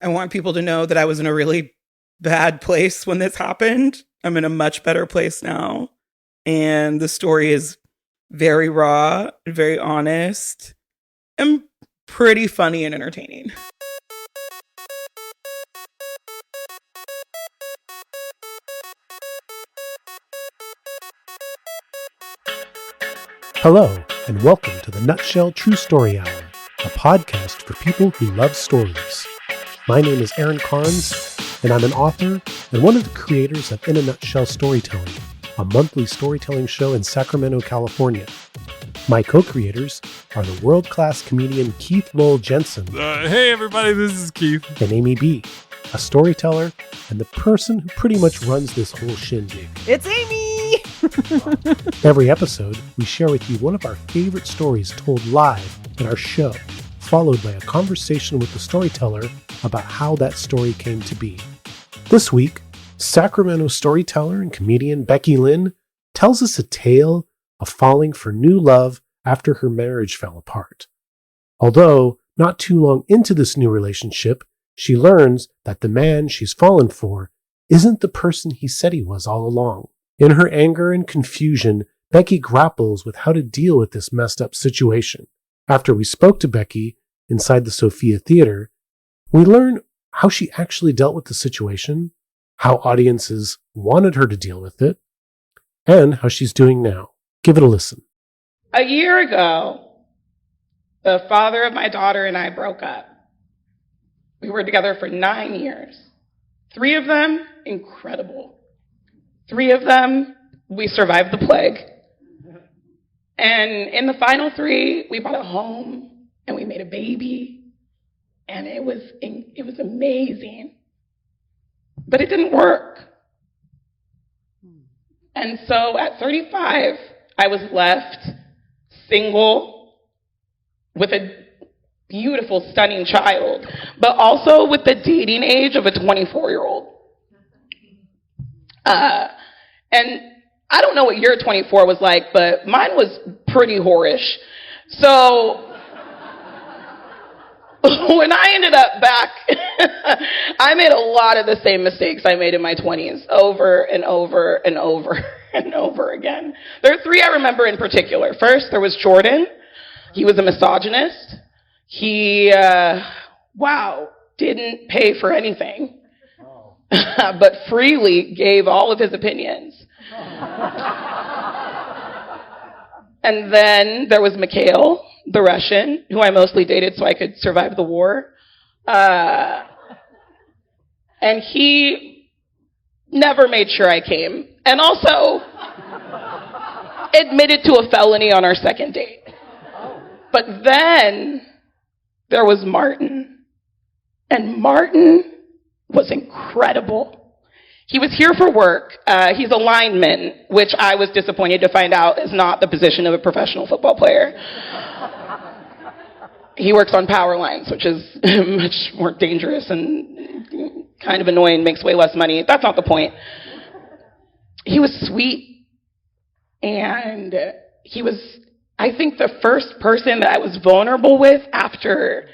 I want people to know that I was in a really bad place when this happened. I'm in a much better place now. And the story is very raw, very honest, and pretty funny and entertaining. Hello, and welcome to the Nutshell True Story Hour, a podcast for people who love stories. My name is Aaron Carnes, and I'm an author and one of the creators of In a Nutshell Storytelling, a monthly storytelling show in Sacramento, California. My co-creators are the world-class comedian Keith Lowell Jensen. Hey everybody, this is Keith. And Amy B., a storyteller and the person who pretty much runs this whole shindig. It's Amy! Every episode, we share with you one of our favorite stories told live in our show, followed by a conversation with the storyteller about how that story came to be. This week, Sacramento storyteller and comedian Becky Lynn tells us a tale of falling for new love after her marriage fell apart. Although, not too long into this new relationship, she learns that the man she's fallen for isn't the person he said he was all along. In her anger and confusion, Becky grapples with how to deal with this messed up situation. After we spoke to Becky inside the Sophia Theater, we learn how she actually dealt with the situation, how audiences wanted her to deal with it, and how she's doing now. Give it a listen. A year ago, the father of my daughter and I broke up. We were together for 9 years. 3 of them, incredible. 3 of them, we survived the plague. And in the final 3, we bought a home and we made a baby. And it was amazing. But it didn't work. And so at 35, I was left single with a beautiful, stunning child, but also with the dating age of a 24-year-old. And I don't know what your 24 was like, but mine was pretty whorish. So when I ended up back, I made a lot of the same mistakes I made in my 20s over and over and over and over again. There are 3 I remember in particular. First, there was Jordan. He was a misogynist. He, didn't pay for anything, but freely gave all of his opinions. And then there was Mikhail, the Russian, who I mostly dated so I could survive the war. And he never made sure I came. And also admitted to a felony on our second date. But then there was Martin. And Martin was incredible. He was here for work. He's a lineman, which I was disappointed to find out is not the position of a professional football player. He works on power lines, which is much more dangerous and kind of annoying, makes way less money. That's not the point. He was sweet. And he was, I think, the first person that I was vulnerable with after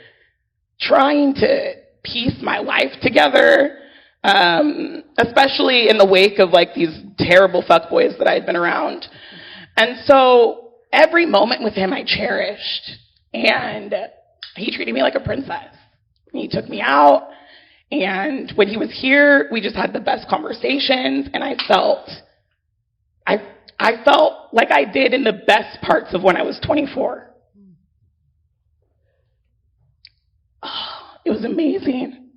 trying to piece my life together, especially in the wake of like these terrible fuckboys that I had been around. And so every moment with him I cherished, and he treated me like a princess. He took me out, and when he was here, we just had the best conversations, and I felt like I did in the best parts of when I was 24. It was amazing.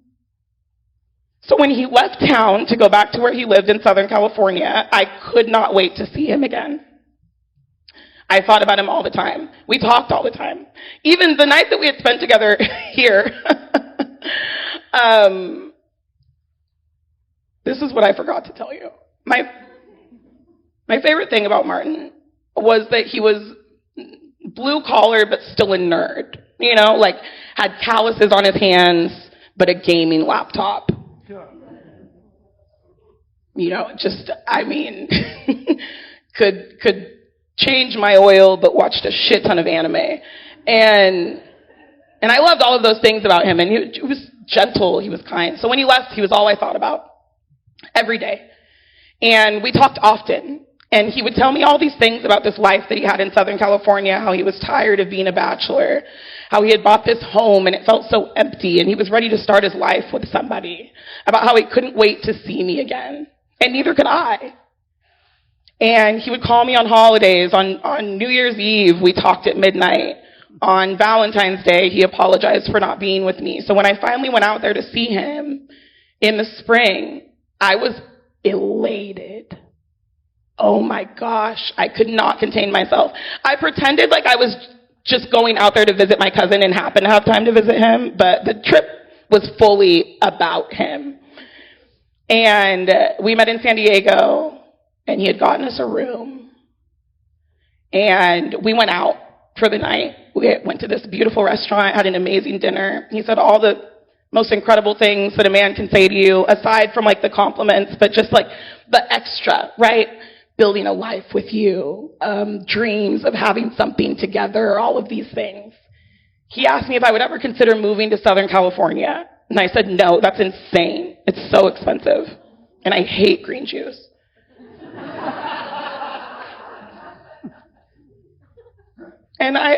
So when he left town to go back to where he lived in Southern California, I could not wait to see him again. I thought about him all the time. We talked all the time. Even the night that we had spent together here. This is what I forgot to tell you. My favorite thing about Martin was that he was blue collar but still a nerd. You know, like had calluses on his hands but a gaming laptop. You know, just, I mean, could change my oil, but watched a shit ton of anime. And I loved all of those things about him. And he was gentle, he was kind. So when he left, he was all I thought about every day. And we talked often. And he would tell me all these things about this life that he had in Southern California, how he was tired of being a bachelor, how he had bought this home and it felt so empty and he was ready to start his life with somebody, about how he couldn't wait to see me again. And neither could I. And he would call me on holidays. On New Year's Eve, we talked at midnight. On Valentine's Day, he apologized for not being with me. So when I finally went out there to see him in the spring, I was elated. Oh my gosh, I could not contain myself. I pretended like I was just going out there to visit my cousin and happened to have time to visit him, but the trip was fully about him. And we met in San Diego, and he had gotten us a room. And we went out for the night. We went to this beautiful restaurant, had an amazing dinner. He said all the most incredible things that a man can say to you, aside from like the compliments, but just like the extra, right? Building a life with you, dreams of having something together, all of these things. He asked me if I would ever consider moving to Southern California. And I said, no, that's insane. It's so expensive. And I hate green juice.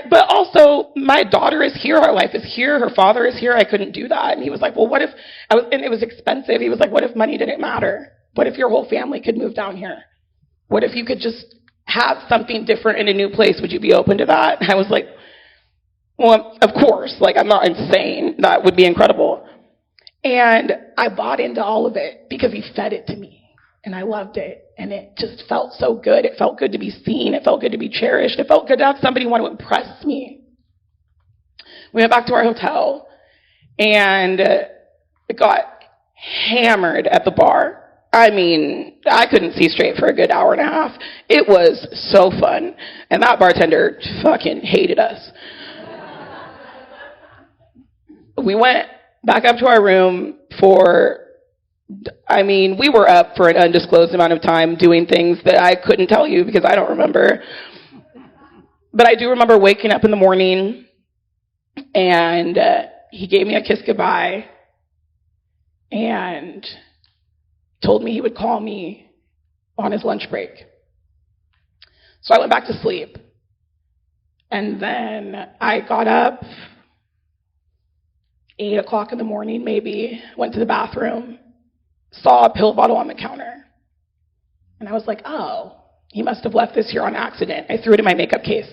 But also, my daughter is here, our life is here, her father is here, I couldn't do that. And he was like, well, what if, and it was expensive. He was like, what if money didn't matter? What if your whole family could move down here? What if you could just have something different in a new place? Would you be open to that? And I was like, well, of course. Like, I'm not insane. That would be incredible. And I bought into all of it because he fed it to me. And I loved it. And it just felt so good. It felt good to be seen. It felt good to be cherished. It felt good to have somebody want to impress me. We went back to our hotel. And it got hammered at the bar. I mean, I couldn't see straight for a good hour and a half. It was so fun. And that bartender fucking hated us. We went back up to our room we were up for an undisclosed amount of time doing things that I couldn't tell you because I don't remember. But I do remember waking up in the morning and he gave me a kiss goodbye and told me he would call me on his lunch break. So I went back to sleep. And then I got up, 8 o'clock in the morning maybe, went to the bathroom, saw a pill bottle on the counter. And I was like, oh, he must have left this here on accident. I threw it in my makeup case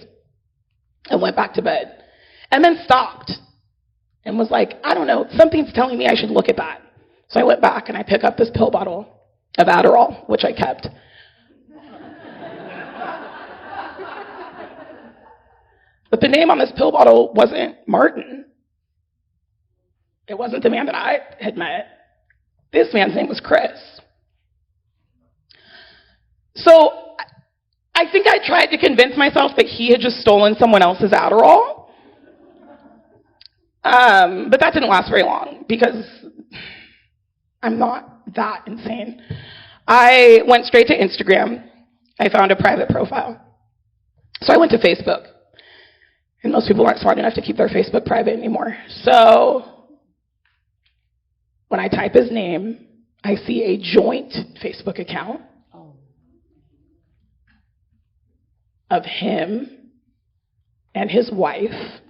and went back to bed. And then stopped and was like, I don't know, something's telling me I should look at that. So I went back and I picked up this pill bottle of Adderall, which I kept. But the name on this pill bottle wasn't Martin. It wasn't the man that I had met. This man's name was Chris. So I think I tried to convince myself that he had just stolen someone else's Adderall. But that didn't last very long because I'm not that insane. I went straight to Instagram. I found a private profile. So I went to Facebook. And most people aren't smart enough to keep their Facebook private anymore. So when I type his name, I see a joint Facebook account of him and his wife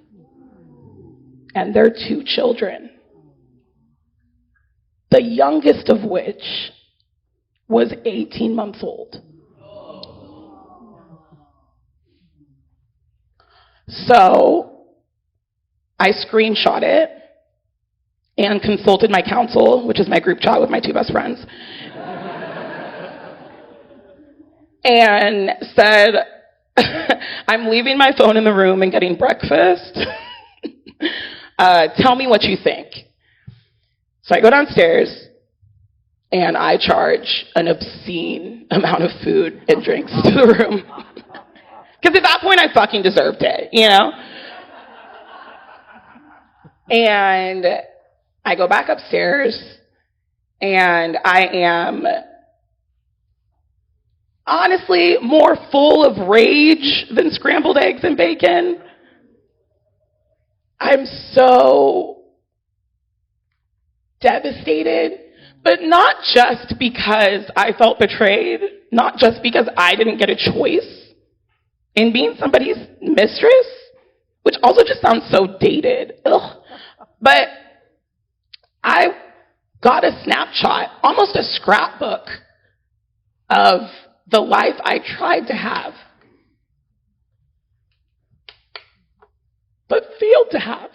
and their 2 children, the youngest of which was 18 months old. So I screenshot it and consulted my counsel, which is my group chat with my 2 best friends, and said, I'm leaving my phone in the room and getting breakfast. Tell me what you think. So I go downstairs and I charge an obscene amount of food and drinks to the room. Because at that point, I fucking deserved it, you know? And I go back upstairs, and I am honestly more full of rage than scrambled eggs and bacon. I'm so devastated, but not just because I felt betrayed, not just because I didn't get a choice in being somebody's mistress, which also just sounds so dated. Ugh. But I got a snapshot, almost a scrapbook, of the life I tried to have, but failed to have.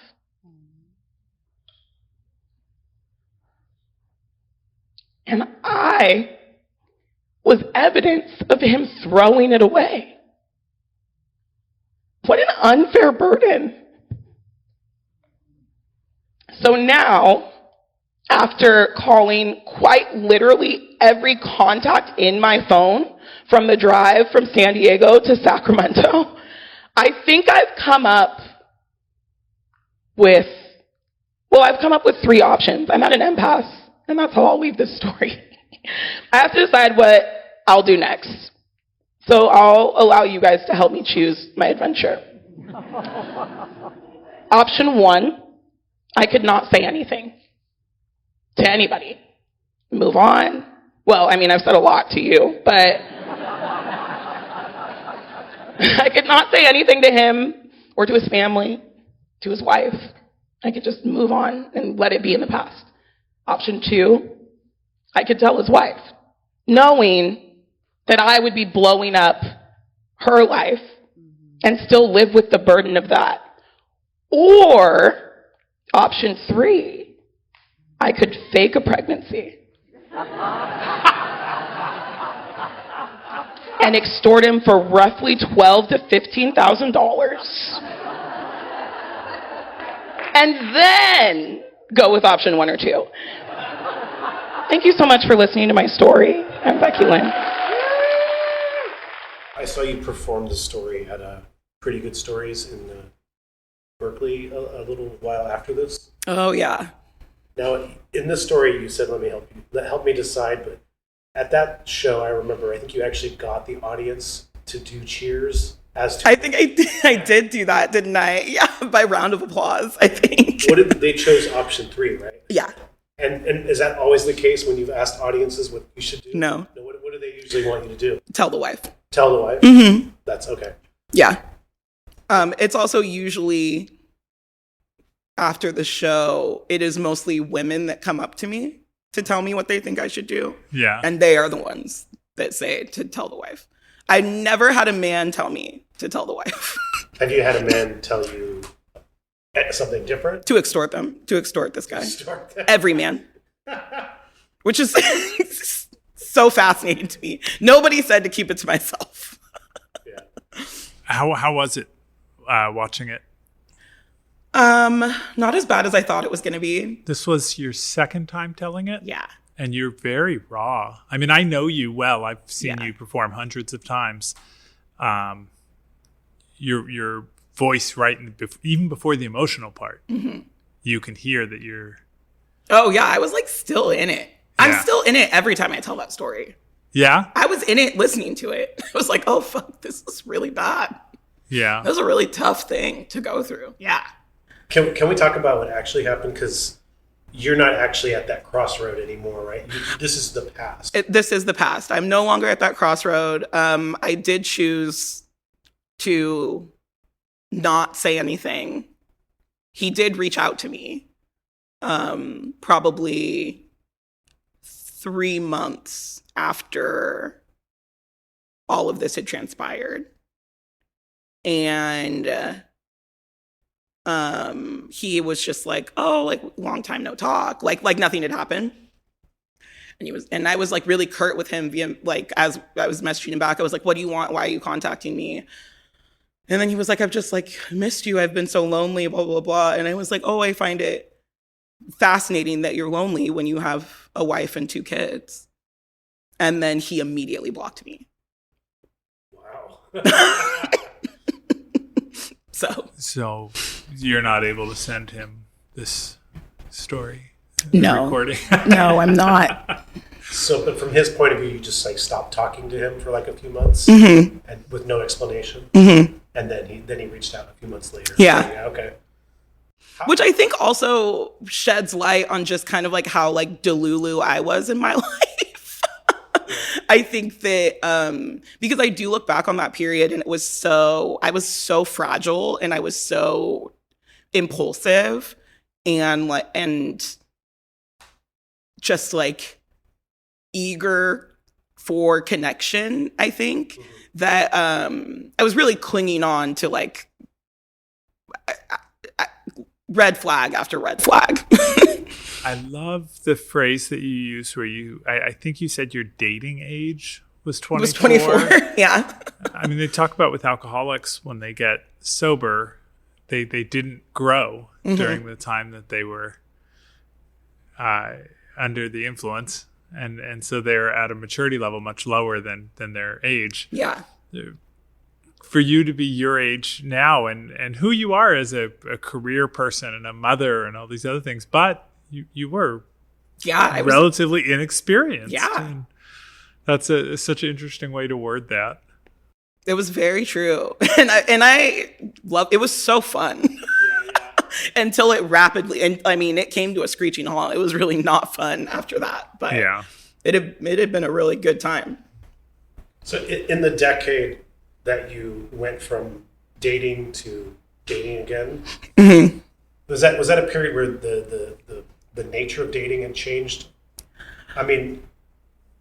And I was evidence of him throwing it away. What an unfair burden. So now, after calling quite literally every contact in my phone from the drive from San Diego to Sacramento, I think I've come up with 3 options. I'm at an impasse, and that's how I'll leave this story. I have to decide what I'll do next. So I'll allow you guys to help me choose my adventure. Option 1, I could not say anything to anybody. Move on. Well, I mean, I've said a lot to you, but I could not say anything to him or to his family, to his wife. I could just move on and let it be in the past. Option 2, I could tell his wife, knowing that I would be blowing up her life and still live with the burden of that. Or option 3, I could fake a pregnancy and extort him for roughly $12,000 to $15,000. And then go with option 1 or 2. Thank you so much for listening to my story. I'm Becky Lynn. I saw you perform the story at Pretty Good Stories in Berkeley a little while after this. Oh, yeah. Now, in the story, you said, let me help you. Help me decide. But at that show, I remember, I think you actually got the audience to do cheers. I think I did do that, didn't I? Yeah, by round of applause, I think. They chose option 3, right? Yeah. And is that always the case when you've asked audiences what you should do? No. What do they usually want you to do? Tell the wife. Tell the wife? Mm-hmm. That's okay. Yeah. It's also usually after the show, it is mostly women that come up to me to tell me what they think I should do. Yeah. And they are the ones that say to tell the wife. I never had a man tell me to tell the wife. Have you had a man tell you something different? To extort them. To extort this guy. Extort them. Every man. Which is so fascinating to me. Nobody said to keep it to myself. Yeah. How was it watching it? Not as bad as I thought it was going to be. This was your second time telling it? Yeah. And you're very raw. I mean, I know you well. I've seen Yeah. you perform hundreds of times. Your voice, right, even before the emotional part, Mm-hmm. you can hear that you're... Oh, yeah. I was like still in it. Yeah. I'm still in it every time I tell that story. Yeah? I was in it listening to it. I was like, oh, fuck, this is really bad. Yeah. That was a really tough thing to go through. Yeah. Can we talk about what actually happened? Because you're not actually at that crossroad anymore, right? This is the past. This is the past. I'm no longer at that crossroad. I did choose to not say anything. He did reach out to me probably 3 months after all of this had transpired. And he was just like, oh, like long time no talk, like nothing had happened. And I was like really curt with him via, like, as I was messaging him back, I was like, what do you want? Why are you contacting me? And then he was like, I've just like missed you. I've been so lonely, blah, blah, blah. And I was like, oh, I find it fascinating that you're lonely when you have a wife and 2 kids. And then he immediately blocked me. Wow. So you're not able to send him this story? No. Recording? No, I'm not. So, but from his point of view, you just like stopped talking to him for like a few months, Mm-hmm. and with no explanation, Mm-hmm. and then he reached out a few months later. Yeah. So, okay. Which I think also sheds light on just kind of like how like delulu I was in my life. I think that because I do look back on that period and I was so fragile and I was so impulsive and just like eager for connection, I think, that I was really clinging on to like red flag after red flag. I love the phrase that you used where I think you said your dating age was 24. Was 24, yeah. I mean, they talk about with alcoholics when they get sober, they didn't grow during the time that they were under the influence. And so they're at a maturity level much lower than their age. Yeah. For you to be your age now and who you are as a career person and a mother and all these other things, but you were relatively inexperienced. Yeah. And that's such an interesting way to word that. It was very true. And I love it. Was so fun. Until it rapidly, and I mean, it came to a screeching halt. It was really not fun after that, but it had been a really good time. So in the decade that you went from dating to dating again, was that a period where the nature of dating had changed? I mean,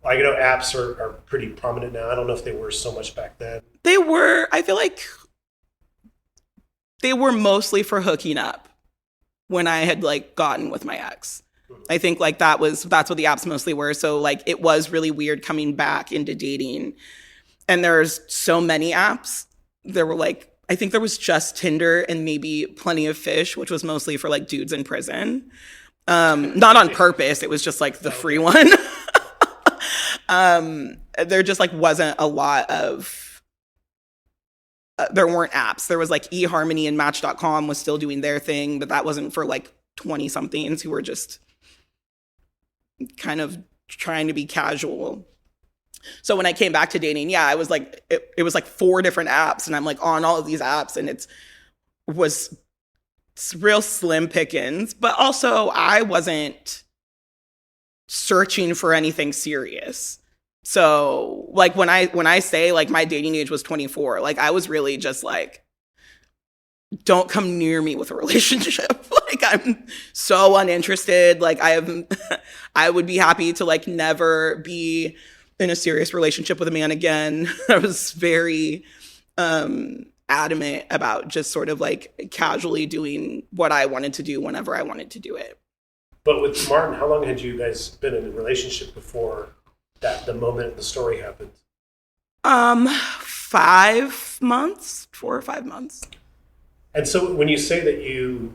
I know apps are pretty prominent now. I don't know if they were so much back then. They were. I feel like they were mostly for hooking up when I had like gotten with my ex. I think like that's what the apps mostly were. So like it was really weird coming back into dating. And there's so many apps. There were like, I think there was just Tinder and maybe Plenty of Fish, which was mostly for like dudes in prison. Not on purpose. It was just like the free one. There just like wasn't a lot of there weren't apps. There was like eHarmony and Match.com was still doing their thing, but that wasn't for like 20-somethings who were just kind of trying to be casual. So when I came back to dating, I was like, it was like 4 different apps, and I'm like on all of these apps, and it's real slim pickings. But also, I wasn't searching for anything serious. So like when I say like my dating age was 24, like I was really just like, don't come near me with a relationship. Like I'm so uninterested. Like I would be happy to like never be in a serious relationship with a man again. I was very adamant about just sort of like casually doing what I wanted to do whenever I wanted to do it. But with Martin, how long had you guys been in a relationship before the moment the story happened? 5 months, 4 or 5 months. And so when you say that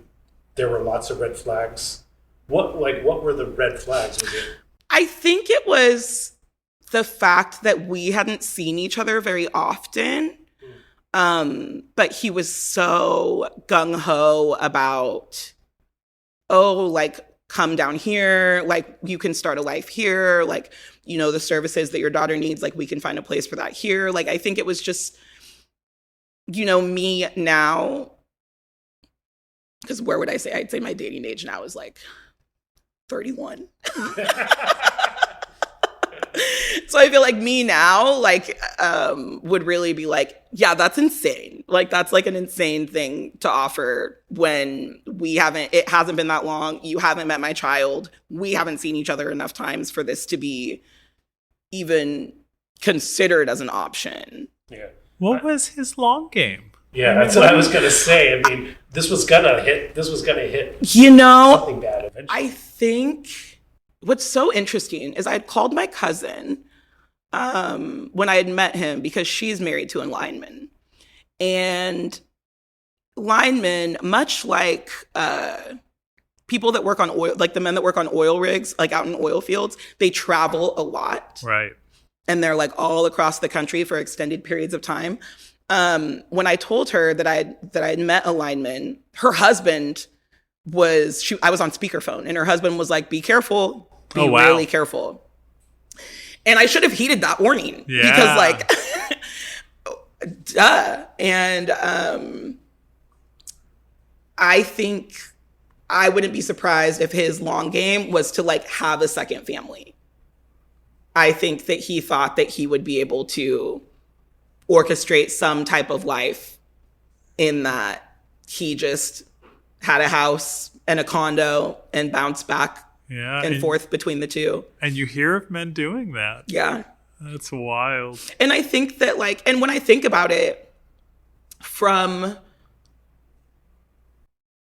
there were lots of red flags, what were the red flags? Was it? I think it was the fact that we hadn't seen each other very often. But he was so gung-ho about, like, come down here, like, you can start a life here, like, you know, the services that your daughter needs, like, we can find a place for that here. Like, I think it was just, you know, me now, because where would I say? I'd say my dating age now is, like, 31. So I feel like me now, like, would really be like, yeah, that's insane. Like, that's like an insane thing to offer when it hasn't been that long. You haven't met my child. We haven't seen each other enough times for this to be even considered as an option. Yeah. What was his long game? Yeah, that's what I was going to say. I mean, this was going to hit you know, something bad eventually. I think what's so interesting is I had called my cousin when I had met him because she's married to a lineman. And linemen, much like people that work on oil, like the men that work on oil rigs, like out in oil fields, they travel a lot. Right. And they're like all across the country for extended periods of time. When I told her that I had met a lineman, her husband I was on speakerphone, and her husband was like, be careful, be really careful. And I should have heeded that warning because like, duh. And I think I wouldn't be surprised if his long game was to like have a second family. I think that he thought that he would be able to orchestrate some type of life in that he just had a house and a condo and bounced back and forth between the two. And you hear of men doing that. Yeah. That's wild. And I think that like, and when I think about it from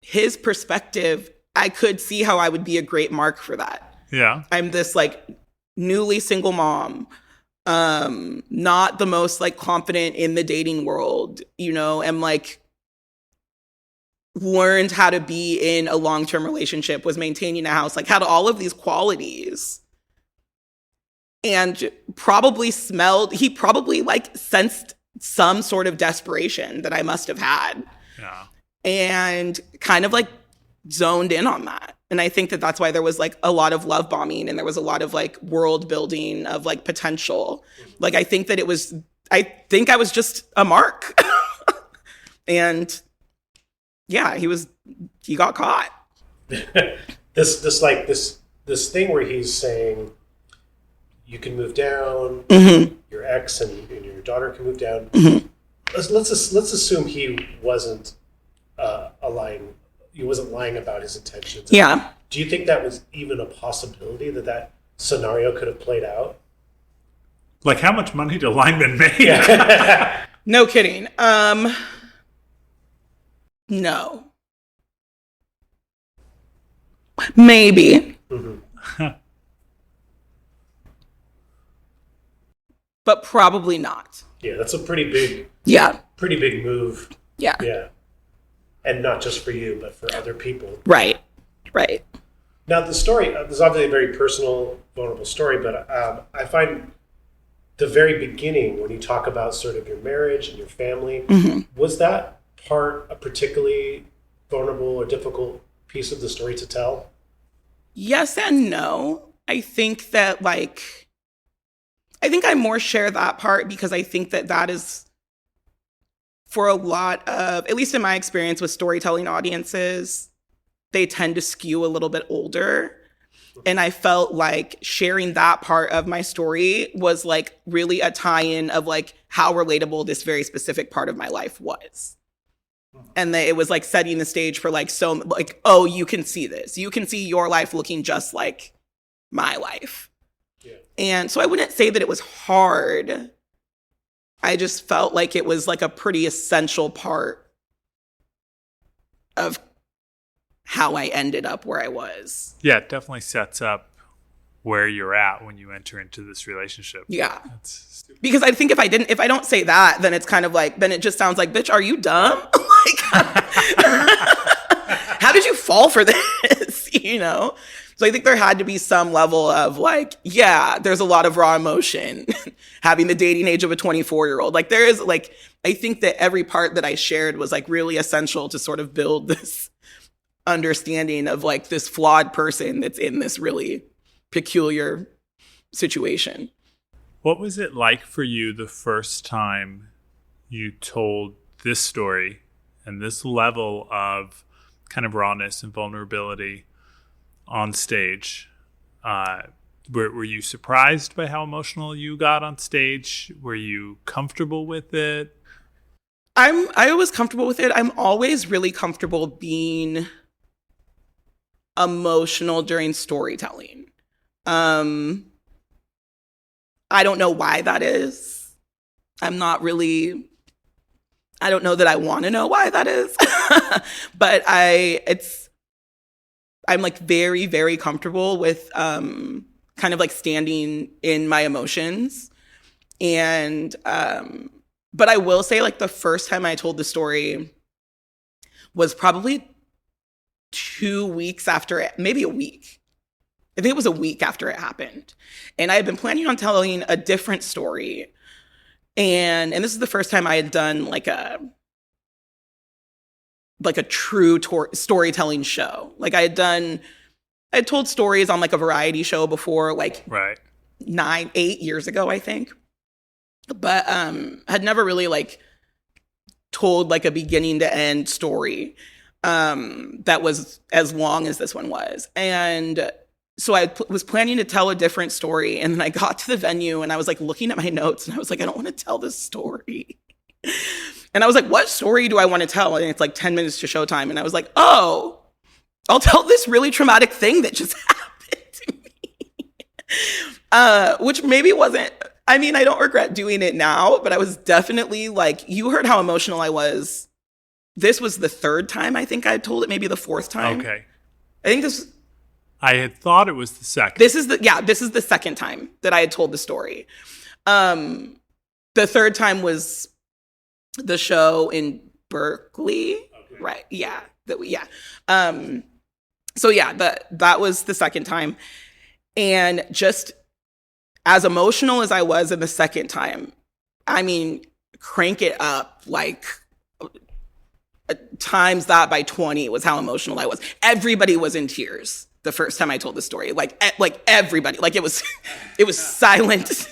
his perspective, I could see how I would be a great mark for that. Yeah. I'm this like newly single mom, not the most like confident in the dating world, you know, am like learned how to be in a long-term relationship, was maintaining a house, like had all of these qualities. And he probably like sensed some sort of desperation that I must have had. Yeah. And kind of like zoned in on that. And I think that that's why there was like a lot of love bombing and there was a lot of like world building of like potential. Like, I think I was just a mark. And yeah, he got caught. This thing where he's saying you can move down, your ex and your daughter can move down. Let's assume he wasn't lying. He wasn't lying about his intentions. Yeah. Do you think that was even a possibility that scenario could have played out? Like, how much money do linemen make? Yeah. No kidding. No. Maybe. But probably not. Yeah, that's a pretty big move. Yeah. Yeah. And not just for you, but for other people. Right. Now, the story, this is obviously a very personal, vulnerable story, but I find the very beginning, when you talk about sort of your marriage and your family, was that part a particularly vulnerable or difficult piece of the story to tell? Yes and no. I think that I more share that part because I think that is, for a lot of, at least in my experience with storytelling audiences, they tend to skew a little bit older. And I felt like sharing that part of my story was like really a tie-in of like how relatable this very specific part of my life was. And that it was like setting the stage for like, so like, oh, you can see this. You can see your life looking just like my life. Yeah. And so I wouldn't say that it was hard. I just felt like it was like a pretty essential part of how I ended up where I was. Yeah, it definitely sets up where you're at when you enter into this relationship. Yeah. Because I think if I don't say that, then it's kind of like, then it just sounds like, bitch, are you dumb? Like, how did you fall for this? You know? So I think there had to be some level of like, yeah, there's a lot of raw emotion having the dating age of a 24-year-old. Like there is like, I think that every part that I shared was like really essential to sort of build this understanding of like this flawed person that's in this really peculiar situation. What was it like for you the first time you told this story and this level of kind of rawness and vulnerability on stage? Were you surprised by how emotional you got on stage? Were you comfortable with it? I was comfortable with it. I'm always really comfortable being emotional during storytelling. I don't know why that is. I don't know that I want to know why that is. But I'm like very, very comfortable with kind of like standing in my emotions. And but I will say like the first time I told the story was probably 2 weeks after it, maybe a week. I think it was a week after it happened. And I had been planning on telling a different story. And this is the first time I had done like a true storytelling show. Like I had told stories on like a variety show before, like 8 years ago, I think. But had never really like told like a beginning to end story. that was as long as this one was. And so I was planning to tell a different story. And then I got to the venue and I was like looking at my notes and I was like, I don't want to tell this story. And I was like, what story do I want to tell? And it's like 10 minutes to showtime. And I was like, oh, I'll tell this really traumatic thing that just happened to me. Which maybe wasn't, I mean, I don't regret doing it now, but I was definitely like, you heard how emotional I was. This was the third time I think I told it, maybe the fourth time. Okay. I think this, I had thought it was the second. this is the second time that I had told the story. The third time was the show in Berkeley. Okay. Right. Yeah. So yeah, that was the second time. And just as emotional as I was in the second time, I mean, crank it up like times that by 20 was how emotional I was. Everybody was in tears the first time I told the story. Like everybody, like it was silent.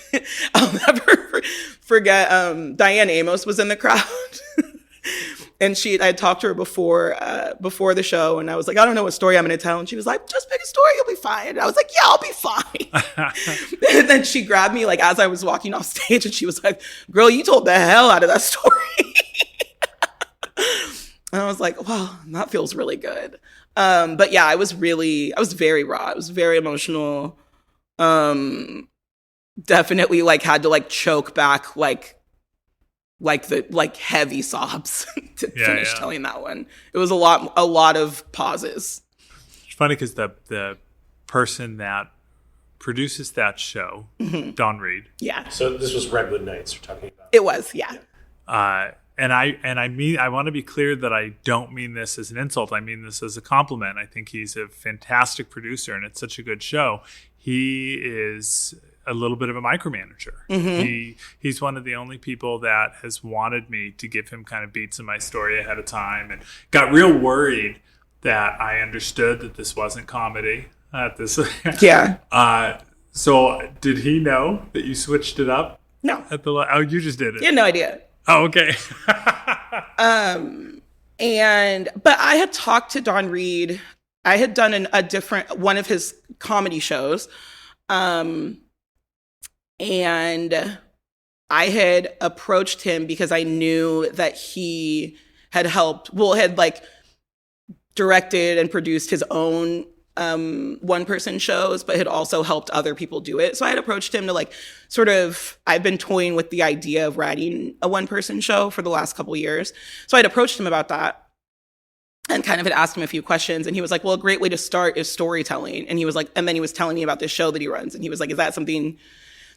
I'll never forget. Diane Amos was in the crowd. And I had talked to her before the show, and I was like, I don't know what story I'm going to tell. And she was like, just pick a story, you'll be fine. And I was like, yeah, I'll be fine. And then she grabbed me like as I was walking off stage, and she was like, girl, you told the hell out of that story. And I was like, wow, that feels really good. But yeah, I was very raw. I was very emotional. Definitely like had to like choke back like heavy sobs to finish telling that one. It was a lot of pauses. It's funny because the person that produces that show, Don Reed. Yeah. So this was Redwood Nights we're talking about. It was, yeah. And I want to be clear that I don't mean this as an insult. I mean this as a compliment. I think he's a fantastic producer and it's such a good show. He is a little bit of a micromanager. Mm-hmm. He's one of the only people that has wanted me to give him kind of beats in my story ahead of time and got real worried that I understood that this wasn't comedy. Yeah. So did he know that you switched it up? No. You just did it. You had no idea. Oh, okay. But I had talked to Don Reed. I had done a different one of his comedy shows. And I had approached him because I knew that he had had like directed and produced his own one-person shows, but had also helped other people do it. So I had approached him to like I've been toying with the idea of writing a one-person show for the last couple of years. So I'd approached him about that and kind of had asked him a few questions. And he was like, well, a great way to start is storytelling. And he was like, and then he was telling me about this show that he runs. And he was like, is that something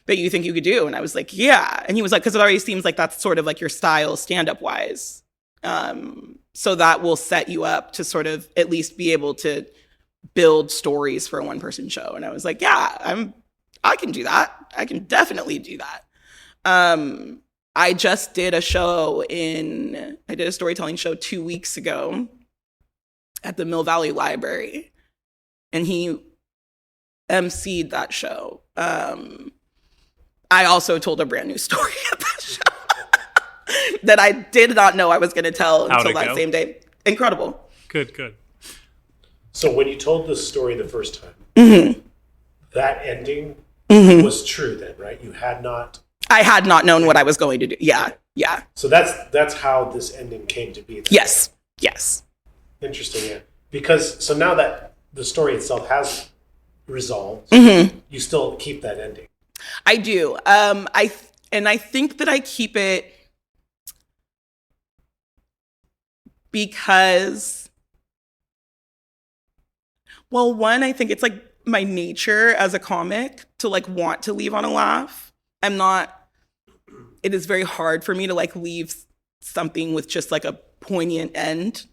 that you think you could do? And I was like, yeah. And he was like, because it already seems like that's sort of like your style stand-up wise. So that will set you up to sort of at least be able to build stories for a one-person show. And I was like, yeah, I can do that. I can definitely do that. I just did a storytelling show 2 weeks ago at the Mill Valley Library, and he emceed that show. I also told a brand new story at that show that I did not know I was going to tell until that same day. Incredible. Good. So when you told this story the first time, mm-hmm. that ending was true then, right? I had not known what I was going to do. Yeah. So that's how this ending came to be. Yes. Interesting, yeah. Because so now that the story itself has resolved, you still keep that ending. I do. I think that I keep it because, well, one, I think it's like my nature as a comic to like want to leave on a laugh. It is very hard for me to like leave something with just like a poignant end.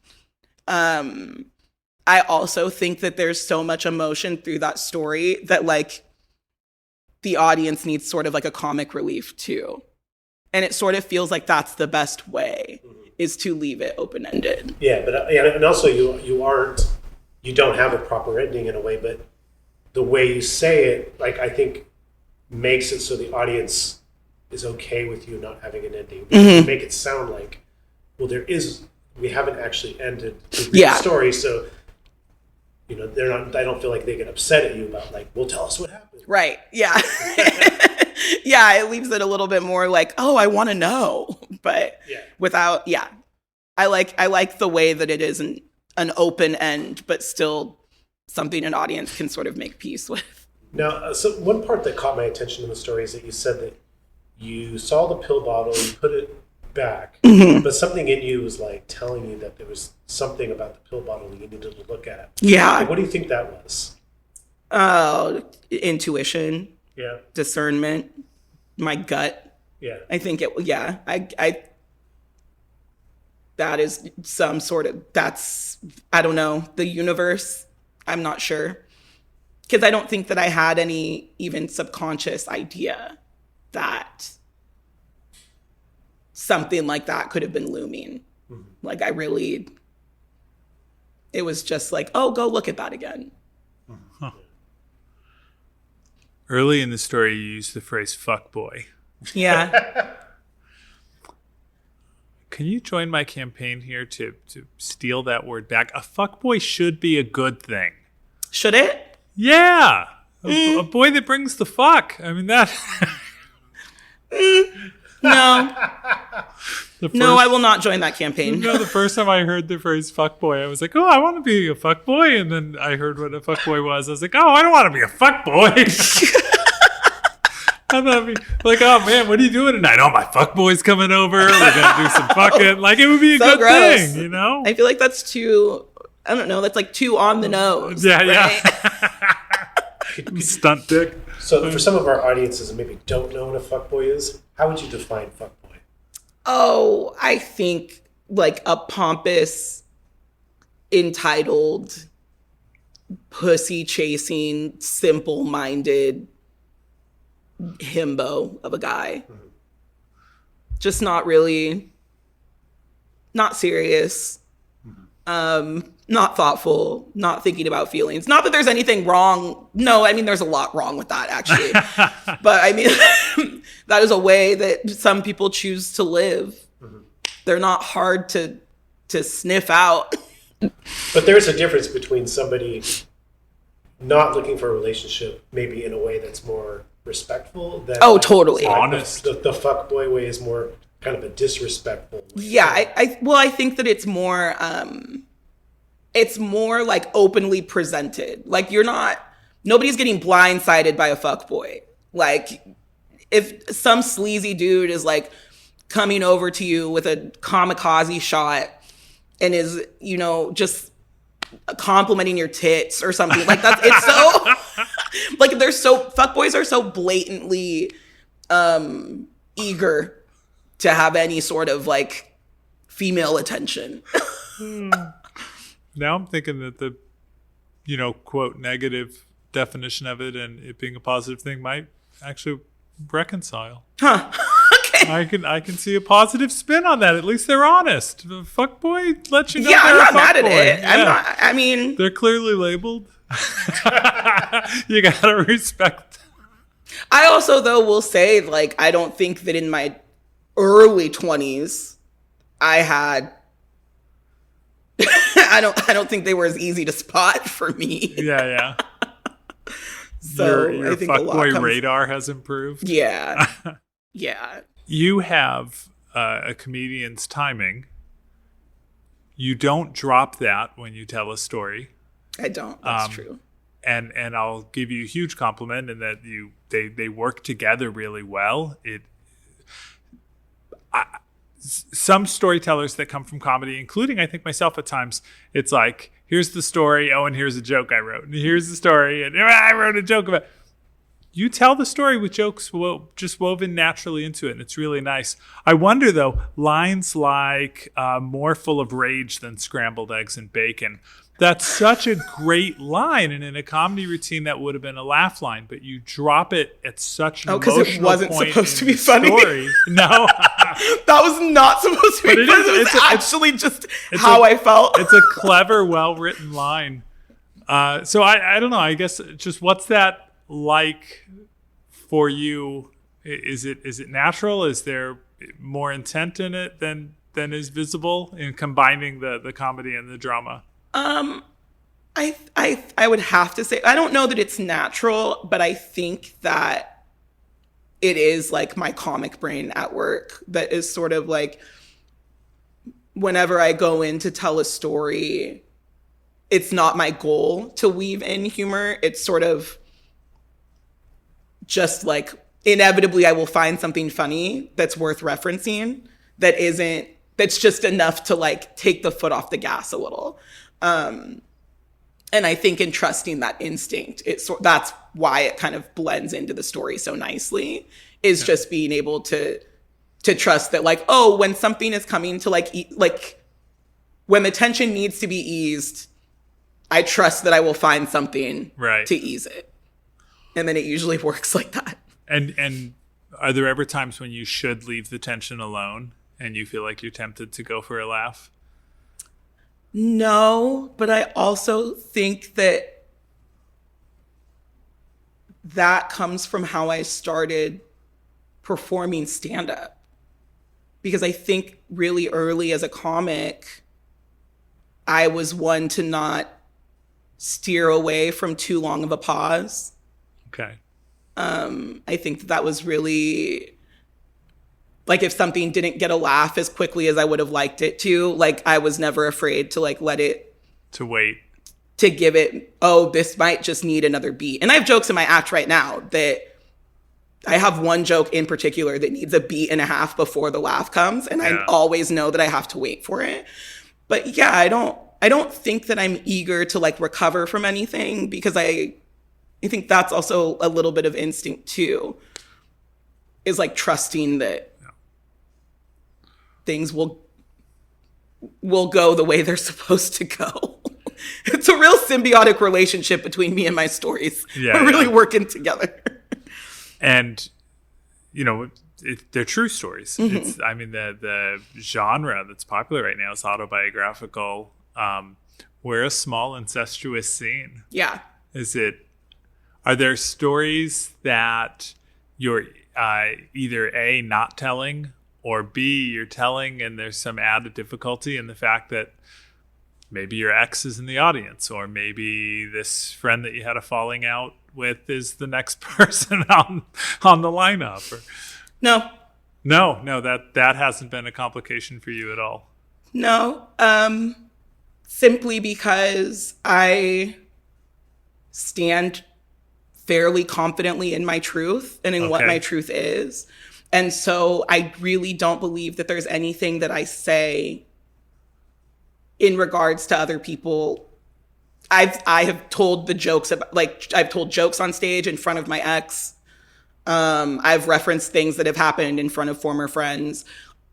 I also think that there's so much emotion through that story that like the audience needs sort of like a comic relief too. And it sort of feels like that's the best way is to leave it open-ended. Yeah, but and also you don't have a proper ending in a way, but the way you say it, like I think makes it so the audience is okay with you not having an ending. You make it sound like, well, there is we haven't actually ended the story, so they're not. I don't feel like they get upset at you about like, well, tell us what happened. Right. Yeah. Yeah. It leaves it a little bit more like, oh, I want to know, but without. Yeah. I like the way that it is an open end, but still something an audience can sort of make peace with. Now, so one part that caught my attention in the story is that you said that you saw the pill bottle, you put it back, but something in you was like telling you that there was something about the pill bottle that you needed to look at. Yeah. Like, what do you think that was? Intuition. Yeah. Discernment. My gut. Yeah. I think I that is some sort of, I don't know, the universe. I'm not sure. Because I don't think that I had any even subconscious idea that something like that could have been looming. Mm-hmm. Like it was just like, oh, go look at that again. Huh. Early in the story, you used the phrase fuck boy. Yeah. Can you join my campaign here to steal that word back? A fuckboy should be a good thing. Should it? Yeah. A boy that brings the fuck. I mean, that... No. No, I will not join that campaign. The first time I heard the phrase fuckboy, I was like, oh, I want to be a fuckboy. And then I heard what a fuckboy was. I was like, oh, I don't want to be a fuckboy. I thought it'd be like, oh man, what are you doing tonight? Oh, my fuckboy's coming over. We're gonna do some fucking. Like, it would be a good gross. thing, I feel like that's too. I don't know. That's like too on the nose. Yeah, right? Yeah. Stunt dick. So, for some of our audiences that maybe don't know what a fuckboy is, how would you define fuckboy? Oh, I think like a pompous, entitled, pussy chasing, simple minded himbo of a guy. Mm-hmm. Just not serious, not thoughtful, not thinking about feelings. Not that there's anything wrong. No, I mean, there's a lot wrong with that, actually. But I mean, that is a way that some people choose to live. Mm-hmm. They're not hard to sniff out. But there's a difference between somebody not looking for a relationship, maybe in a way that's more respectful. Totally. Honest. The fuckboy way is more kind of a disrespectful way. Yeah, I think that it's more like openly presented. Like nobody's getting blindsided by a fuckboy. Like if some sleazy dude is like coming over to you with a kamikaze shot and is, just complimenting your tits or something like that. It's so like fuckboys are so blatantly eager to have any sort of like female attention. Now I'm thinking that the quote negative definition of it and it being a positive thing might actually reconcile. Huh. Okay. I can see a positive spin on that. At least they're honest. The fuckboy lets you know. Yeah, they're I'm not mad at it. Yeah. I mean, they're clearly labeled. You gotta respect. I also though will say like I don't think that in my early 20s I had. I don't think they were as easy to spot for me. Yeah. So your I think fuckboy radar has improved. Yeah. Yeah. You have a comedian's timing. You don't drop that when you tell a story. I don't. That's true. And I'll give you a huge compliment in that they work together really well. Some storytellers that come from comedy, including I think myself at times, it's like, here's the story, oh, and here's a joke I wrote. And here's the story, and I wrote a joke about it. You tell the story with jokes just woven naturally into it, and it's really nice. I wonder, though, lines like more full of rage than scrambled eggs and bacon. That's such a great line, and in a comedy routine, that would have been a laugh line, but you drop it at such an emotional point. Because it wasn't supposed to be funny. Story. No. That was not supposed to be funny. It was actually just how I felt. It's a clever, well-written line. So I don't know. I guess just what's that like for you? Is it natural? Is there more intent in it than than is visible in combining the comedy and the drama? I would have to say, I don't know that it's natural, but I think that it is like my comic brain at work that is sort of like, whenever I go in to tell a story, it's not my goal to weave in humor. It's sort of just like, inevitably I will find something funny that's worth referencing that's just enough to like take the foot off the gas a little. And I think in trusting that instinct, that's why it kind of blends into the story so nicely, is just being able to trust that, like, oh, when something is coming to like when the tension needs to be eased, I trust that I will find something to ease it. And then it usually works like that. And are there ever times when you should leave the tension alone and you feel like you're tempted to go for a laugh? No, but I also think that comes from how I started performing stand-up. Because I think really early as a comic, I was one to not steer away from too long of a pause. Okay. I think that was really, like, if something didn't get a laugh as quickly as I would have liked it to, like, I was never afraid to like let it, to wait, to give it, oh, this might just need another beat. And I have jokes in my act right now that I have one joke in particular that needs a beat and a half before the laugh comes. And I always know that I have to wait for it. But yeah, I don't think that I'm eager to like recover from anything, because I think that's also a little bit of instinct too, is like trusting that things will go the way they're supposed to go. It's a real symbiotic relationship between me and my stories. We're really working together. And, you know, they're true stories. Mm-hmm. It's, I mean, the genre that's popular right now is autobiographical. We're a small incestuous scene. Yeah. Are there stories that you're either A, not telling, or B, you're telling and there's some added difficulty in the fact that maybe your ex is in the audience, or maybe this friend that you had a falling out with is the next person on the lineup? Or... No, that hasn't been a complication for you at all. No, simply because I stand fairly confidently in my truth and in what my truth is. And so I really don't believe that there's anything that I say in regards to other people. I have told the jokes about, like, I've told jokes on stage in front of my ex. I've referenced things that have happened in front of former friends.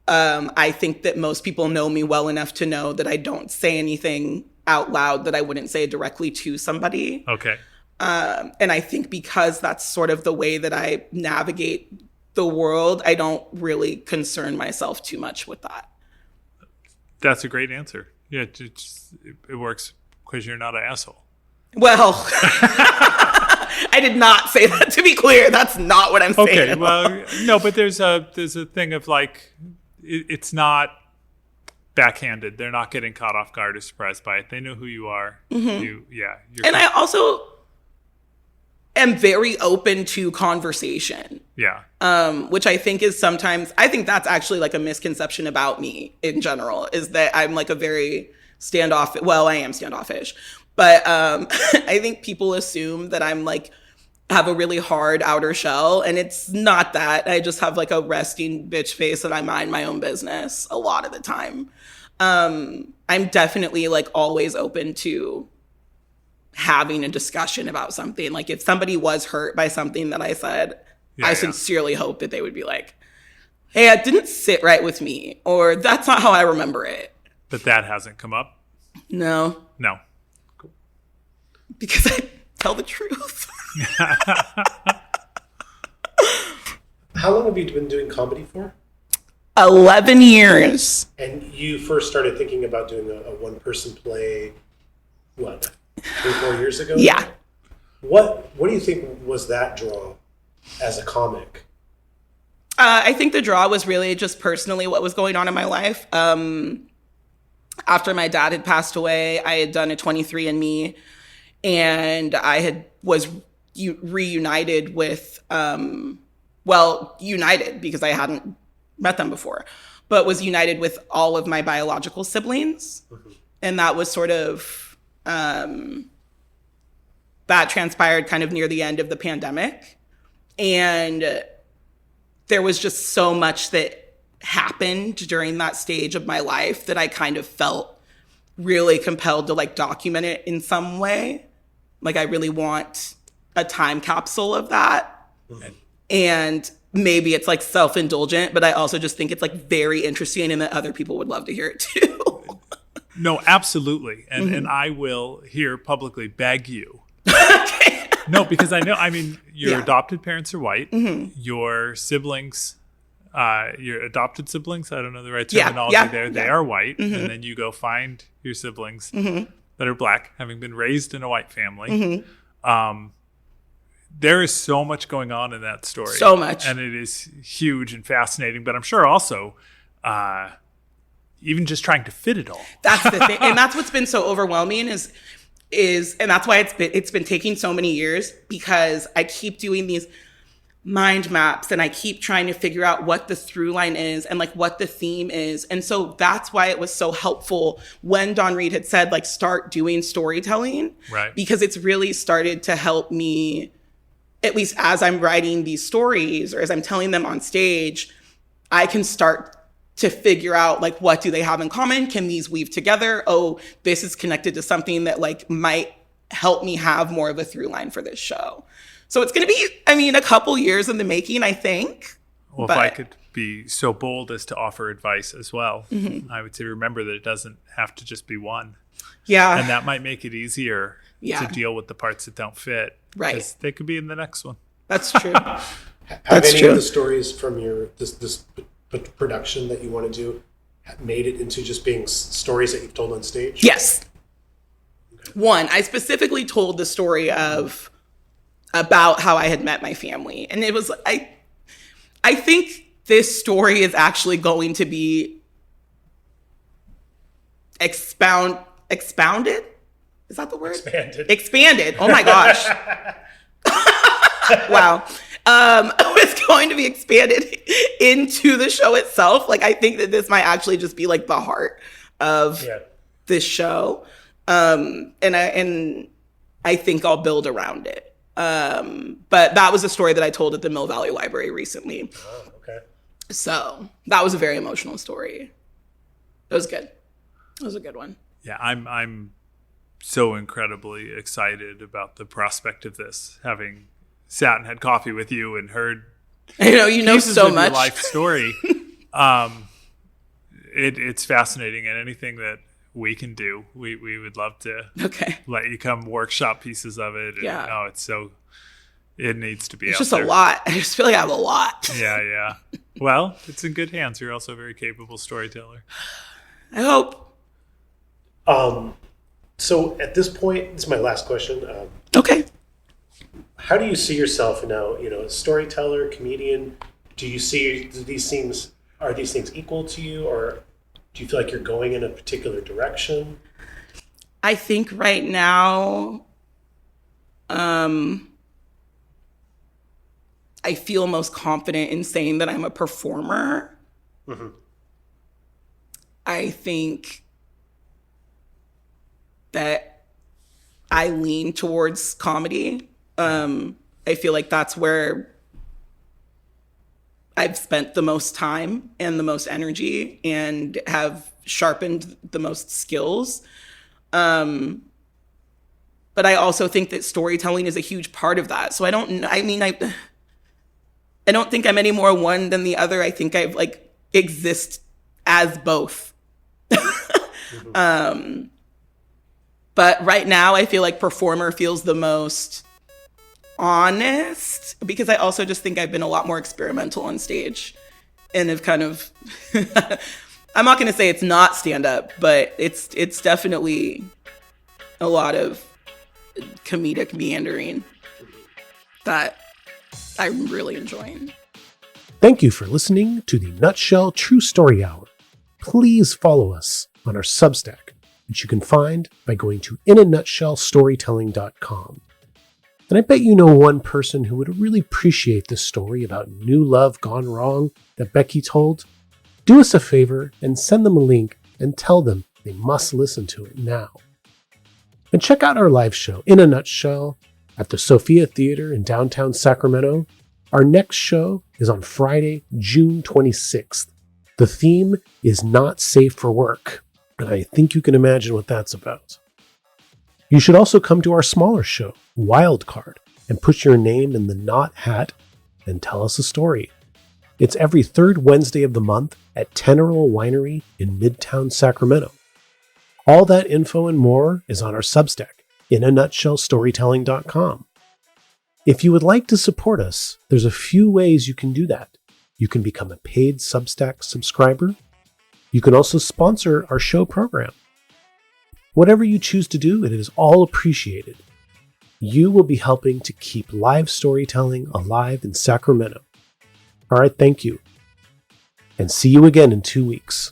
I think that most people know me well enough to know that I don't say anything out loud that I wouldn't say directly to somebody. Okay. And I think because that's sort of the way that I navigate the world, I don't really concern myself too much with that. That's a great answer. Yeah, it works because you're not an asshole. Well, I did not say that, to be clear. That's not what I'm saying. Okay, well, no, but there's a thing of like, it's not backhanded. They're not getting caught off guard or surprised by it. They know who you are. Mm-hmm. And I also am very open to conversation. Yeah. Which I think is sometimes, I think that's actually like a misconception about me in general, is that I'm like a very standoffish. Well, I am standoffish, but I think people assume that I'm like, have a really hard outer shell, and it's not that. I just have like a resting bitch face and I mind my own business a lot of the time. I'm definitely like always open to having a discussion about something. Like if somebody was hurt by something that I said, I sincerely hope that they would be like, hey, it didn't sit right with me, or that's not how I remember it. But that hasn't come up? No. Cool. Because I tell the truth. How long have you been doing comedy for? 11 years. And you first started thinking about doing a one-person play, what, 3-4 years ago? Yeah. What do you think was that draw as a comic? I think the draw was really just personally what was going on in my life. After my dad had passed away, I had done a 23andMe, and I was reunited with, united because I hadn't met them before, but was united with all of my biological siblings. Mm-hmm. And that was sort of, that transpired kind of near the end of the pandemic. And there was just so much that happened during that stage of my life that I kind of felt really compelled to like document it in some way. Like I really want a time capsule of that. Mm-hmm. And maybe it's like self-indulgent, but I also just think it's like very interesting and that other people would love to hear it too. No, absolutely. And I will here publicly beg you. Okay. No, because your adopted parents are white. Mm-hmm. Your siblings, your adopted siblings, I don't know the right terminology there. They are white. Mm-hmm. And then you go find your siblings that are black, having been raised in a white family. Mm-hmm. There is so much going on in that story. So much. And it is huge and fascinating. But I'm sure also even just trying to fit it all. That's the thing. And that's what's been so overwhelming is and that's why it's been taking so many years, because I keep doing these mind maps and I keep trying to figure out what the through line is and like what the theme is. And so that's why it was so helpful when Dawn Reed had said like start doing storytelling, right? Because it's really started to help me, at least as I'm writing these stories or as I'm telling them on stage, I can start to figure out like what do they have in common? Can these weave together? Oh, this is connected to something that like might help me have more of a through line for this show. So it's going to be, a couple years in the making, I think. Well, if I could be so bold as to offer advice as well, I would say remember that it doesn't have to just be one. Yeah. And that might make it easier to deal with the parts that don't fit. Right. Because they could be in the next one. That's true. Have any of the stories from your this production that you want to do made it into just being stories that you've told on stage? Yes. Okay. One, I specifically told the story about how I had met my family. And it was, I think this story is actually going to be expounded? Is that the word? Expanded. Oh my gosh. Wow. It's going to be expanded into the show itself. Like, I think that this might actually just be like the heart of this show. And I think I'll build around it. But that was a story that I told at the Mill Valley Library recently. Oh, okay. So that was a very emotional story. It was good. It was a good one. Yeah, I'm so incredibly excited about the prospect of this, having sat and had coffee with you and heard you know so much your life story. It's fascinating, and anything that we can do, we would love to let you come workshop pieces of it. And, it needs to be it's out just there. A lot. I just feel like I have a lot. Yeah. Well, it's in good hands. You're also a very capable storyteller. I hope. So at this point, this is my last question. Okay. How do you see yourself now? A storyteller, comedian. Do you see are these things equal to you, or do you feel like you're going in a particular direction? I think right now, I feel most confident in saying that I'm a performer. Mm-hmm. I think that I lean towards comedy. I feel like that's where I've spent the most time and the most energy and have sharpened the most skills. But I also think that storytelling is a huge part of that. So I don't think I'm any more one than the other. I think I exist as both. Mm-hmm. But right now I feel like performer feels the most honest, because I also just think I've been a lot more experimental on stage and have kind of I'm not going to say it's not stand up, but it's definitely a lot of comedic meandering that I'm really enjoying. Thank you for listening to the Nutshell True Story Hour. Please follow us on our Substack, which you can find by going to inanutshellstorytelling.com. And I bet you know one person who would really appreciate this story about new love gone wrong that Becky told. Do us a favor and send them a link and tell them they must listen to it now. And check out our live show, In a Nutshell, at the Sophia Theater in downtown Sacramento. Our next show is on Friday, June 26th. The theme is Not Safe for Work, and I think you can imagine what that's about. You should also come to our smaller show, Wildcard, and put your name in the Not hat and tell us a story. It's every third Wednesday of the month at Teneral Winery in Midtown Sacramento. All that info and more is on our Substack, inanutshellstorytelling.com. If you would like to support us, there's a few ways you can do that. You can become a paid Substack subscriber. You can also sponsor our show program. Whatever you choose to do, it is all appreciated. You will be helping to keep live storytelling alive in Sacramento. All right, thank you. And see you again in 2 weeks.